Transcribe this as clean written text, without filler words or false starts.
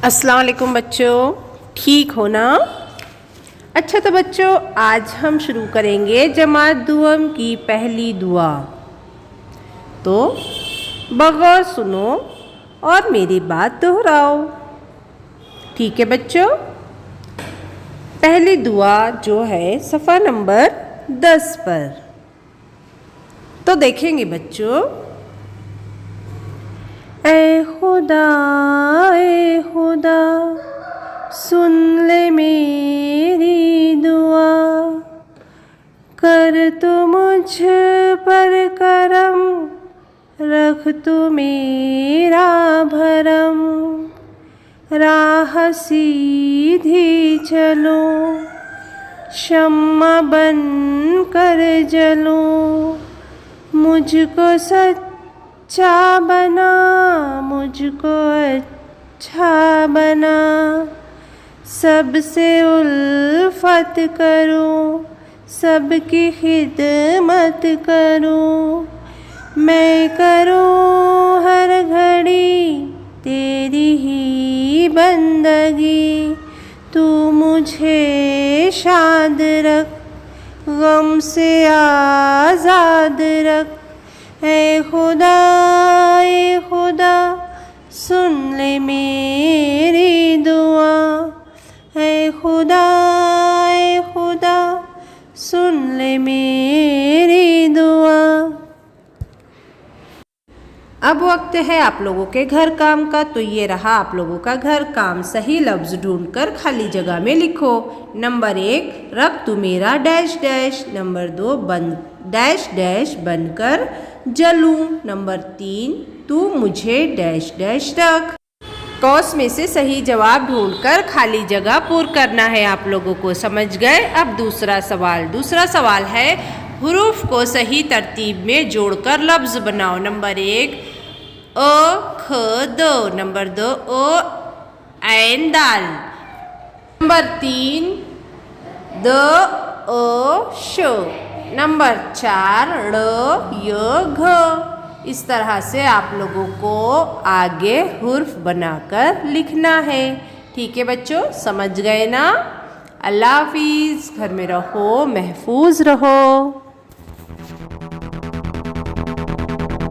अस्सलाम वालेकुम बच्चों, ठीक हो ना। अच्छा तो बच्चों, आज हम शुरू करेंगे जमात दुआम की पहली दुआ। तो बगौर सुनो और मेरी बात दोहराओ, ठीक है बच्चों। पहली दुआ जो है सफ़ा नंबर 10 पर, तो देखेंगे बच्चों। ए खुदा सुन ले मेरी दुआ, कर तू मुझ पर करम, रख तू मेरा भरम। राह सीधी चलो, शम्मा बन कर जलूं। मुझको सच्चा बना, मुझको अच्छा बना। सबसे उल्फत करूं, सबकी खिदमत करूं। मैं करूं हर घड़ी तेरी ही बंदगी। तू मुझे शाद रख, गम से आज़ाद रख। ए खुदा सुन ले मेरी दुआ। ए खुदा सुन ले मेरी दुआ। अब वक्त है आप लोगों के घर काम का। तो ये रहा आप लोगों का घर काम। सही लफ्ज़ ढूंढकर खाली जगह में लिखो। नंबर 1, रख तू मेरा डैश डैश। नंबर 2, बन डैश डैश बनकर जलूं। नंबर 3, तू मुझे डैश डैश रख। कौस में से सही जवाब ढूंढकर खाली जगह पूर्ण करना है आप लोगों को। समझ गए। अब दूसरा सवाल है, हुरूफ को सही तरतीब में जोड़कर लफ्ज़ बनाओ। नंबर 1, अ ख द। नंबर 2, अ ऐन दाल। नंबर 3, द अ श। नंबर 4, ड़ य घ। इस तरह से आप लोगों को आगे हुर्फ बनाकर लिखना है। ठीक है बच्चों, समझ गए ना। अल्लाह हाफिज़। घर में रहो, महफूज रहो।